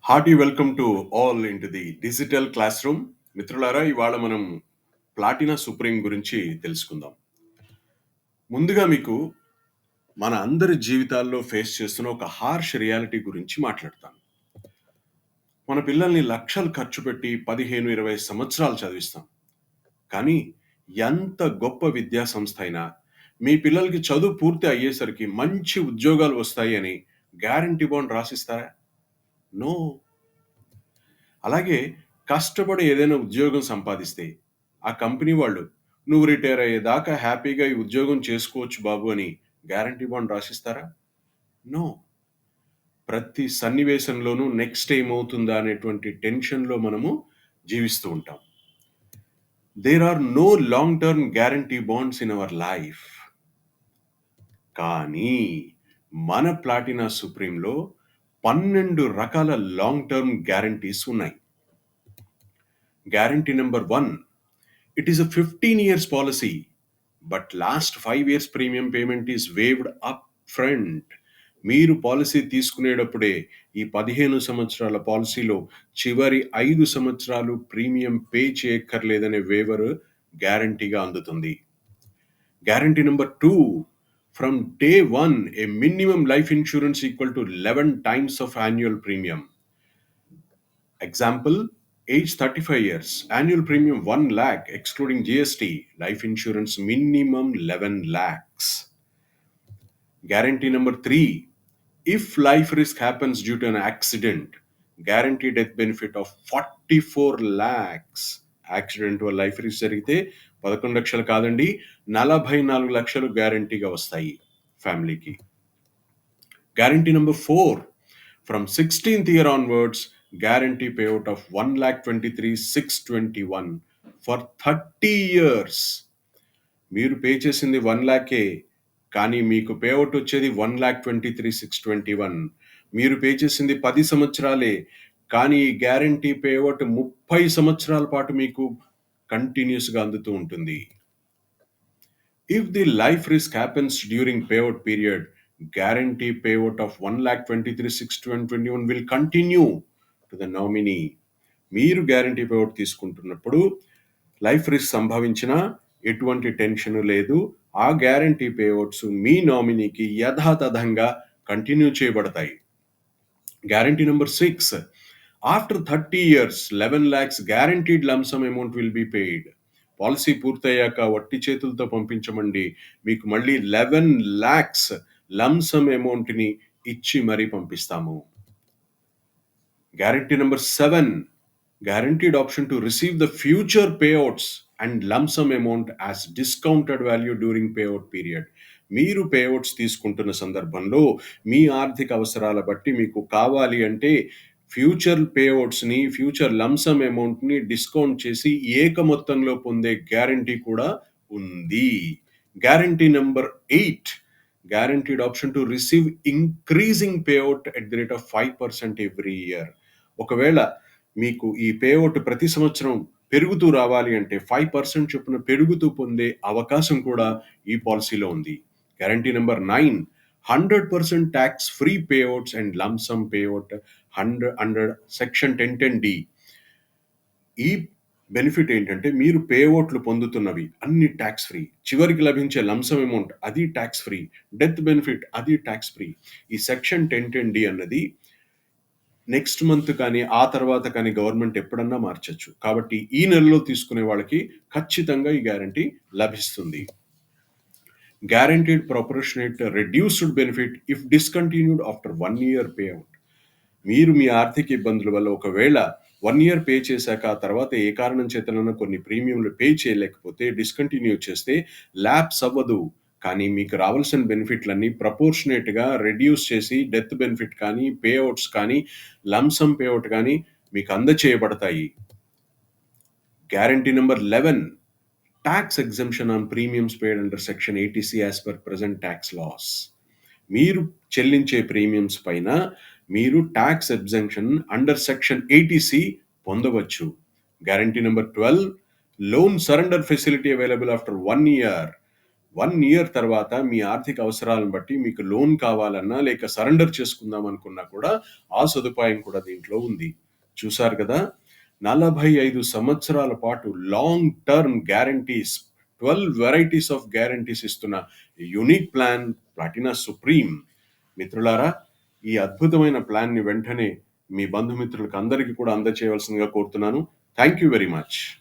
Hearty welcome to all into the digital class room. మిత్రులారా, ఇవాళ మనం ప్లాటినా సుప్రీం గురించి తెలుసుకుందాం. ముందుగా మీకు మన అందరి జీవితాల్లో ఫేస్ చేస్తున్న ఒక హార్ష్ రియాలిటీ గురించి మాట్లాడతాను. మన పిల్లల్ని లక్షలు ఖర్చు పెట్టి 15-20 సంవత్సరాలు చదివిస్తాం. కానీ ఎంత గొప్ప విద్యా సంస్థ అయినా మీ పిల్లలకి చదువు పూర్తి అయ్యేసరికి మంచి ఉద్యోగాలు వస్తాయి అని గ్యారంటీ బాండ్ రాసిస్తారా? నో. అలాగే కష్టపడి ఏదైనా ఉద్యోగం సంపాదిస్తే ఆ కంపెనీ వాళ్ళు నువ్వు రిటైర్ అయ్యేదాకా హ్యాపీగా ఈ ఉద్యోగం చేసుకోవచ్చు బాబు అని గ్యారంటీ బాండ్ రాసిస్తారా? నో. ప్రతి సన్నివేశంలోనూ నెక్స్ట్ ఏమవుతుందా అనేటువంటి టెన్షన్లో మనము జీవిస్తూ ఉంటాం. There are no long term guarantee bonds in our life. కానీ మన ప్లాటినా సుప్రీంలో 12 రకాల లాంగ్ టర్మ్ గ్యారంటీస్ ఉన్నాయి. Guarantee number 1, it is a 15 years policy, but last 5 years premium payment is waived up front. మీరు పాలసీ తీసుకునేటప్పుడే ఈ 15 సంవత్సరాల పాలసీలో చివరి 5 సంవత్సరాలు ప్రీమియం పే చేయక్కర్లేదనే వేవర్ గ్యారంటీగా అందుతుంది. Guarantee number 2, from day 1 a minimum life insurance equal to 11 times of annual premium. Example, age 35 years, annual premium 1 lakh excluding GST, life insurance minimum 11 lakhs. Guarantee number 3, if life risk happens due to an accident, guaranteed death benefit of 44 lakhs. Accident వల్ల life risk జరిగితే 11 లక్షలు కాదండి, 44 లక్షలు గ్యారంటీగా వస్తాయి ఫ్యామిలీకి. Guarantee number 4, from 16th year onwards, guarantee payout of 1,23,621 for 30 years. మీరు pay చేసింది 1 లాఖే, కానీ మీకు పేఅవుట్ వచ్చేది 1,23,621. మీరు పే చేసింది 10 సంవత్సరాలే, కానీ ఈ గ్యారంటీ పేఅవుట్ 30 సంవత్సరాల పాటు మీకు కంటిన్యూస్గా అందుతూ ఉంటుంది. If the life risk happens during payout period, guarantee payout of 1,23,621 will continue to the nominee. మీరు గ్యారంటీ పేఅవుట్ తీసుకుంటున్నప్పుడు లైఫ్ రిస్క్ సంభవించినా ఎటువంటి టెన్షన్ లేదు. ఆ గ్యారంటీ పేఅవుట్స్ మీ నామినీకి యథాతథంగా కంటిన్యూ చేయబడతాయి. Guarantee number 6, after 30 years 11 lakhs guaranteed lump sum amount will be paid. Policy పూర్తయ్యాక వట్టి చేతులతో పంపించమండి, మీకు మళ్ళీ 11 lakhs లంసమ్ అమౌంట్ని ఇచ్చి మరీ పంపిస్తాము. Guarantee number 7, guaranteed option to receive the future payouts and lump sum amount as discounted value during payout period. మీరు పేఅవుట్స్ తీసుకుంటున్న సందర్భంలో మీ ఆర్థిక అవసరాల బట్టి మీకు కావాలి అంటే ఫ్యూచర్ పేఅవుట్స్ని, ఫ్యూచర్ లంసమ్ అమౌంట్ని డిస్కౌంట్ చేసి ఏక మొత్తంలో పొందే గ్యారంటీ కూడా ఉంది. Guarantee number 8, guaranteed option to receive increasing payout at the rate of 5% every year. ఒకవేళ మీకు ఈ పేఅవుట్ ప్రతి సంవత్సరం పెరుగుతూ రావాలి అంటే 5% చొప్పున పెరుగుతూ పొందే అవకాశం కూడా ఈ పాలసీలో ఉంది. Guarantee number 9, 100% tax free payouts and lump sum payout under section 1010D. ఈ బెనిఫిట్ ఏంటంటే మీరు పేఅవుట్లు పొందుతున్నవి అన్ని ట్యాక్స్ ఫ్రీ, చివరికి లభించే లంసమ్ అమౌంట్ అది ట్యాక్స్ ఫ్రీ, డెత్ బెనిఫిట్ అది ట్యాక్స్ ఫ్రీ. ఈ సెక్షన్ 1010D అన్నది నెక్స్ట్ మంత్ కానీ ఆ తర్వాత కానీ గవర్నమెంట్ ఎప్పుడన్నా మార్చచ్చు. కాబట్టి ఈ నెలలో తీసుకునే వాళ్ళకి ఖచ్చితంగా ఈ గ్యారంటీ లభిస్తుంది. Guaranteed proportionate reduced benefit if discontinued after 1 year payout. మీరు మీ ఆర్థిక ఇబ్బందుల వల్ల ఒకవేళ 1 year పే చేశాక ఆ తర్వాత ఏ కారణం చేతనైనా కొన్ని ప్రీమియంలు పే చేయలేకపోతే డిస్కంటిన్యూ చేస్తే ల్యాప్స్ అవ్వదు, కానీ మీకు రావాల్సిన బెనిఫిట్లన్నీ ప్రపోర్షనేట్గా రెడ్యూస్ చేసి డెత్ బెనిఫిట్ కానీ, పేఅవుట్స్ కానీ, లంసమ్ పేఅవుట్ కానీ మీకు అందచేయబడతాయి. Guarantee number 11, tax exemption on premiums paid under section 80C as per present tax laws. మీరు చెల్లించే ప్రీమియమ్స్ పైన మీరు tax exemption under section 80C పొందవచ్చు. Guarantee number 12, loan surrender facility available after 1 year. 1 year తర్వాత మీ ఆర్థిక అవసరాలను బట్టి మీకు లోన్ కావాలన్నా, లేక సరెండర్ చేసుకుందాం అనుకున్నా కూడా ఆ సదుపాయం కూడా దీంట్లో ఉంది. చూసారు కదా! 45 సంవత్సరాల పాటు long term guarantees, 12 varieties of guarantees ఇస్తున్న యూనిక్ ప్లాన్ ప్లాటినా సుప్రీం. మిత్రులారా, ఈ అద్భుతమైన ప్లాన్‌ని వెంటనే మీ బంధుమిత్రులకు అందరికీ కూడా అందచేయవలసిందిగా కోరుతున్నాను. Thank you very much.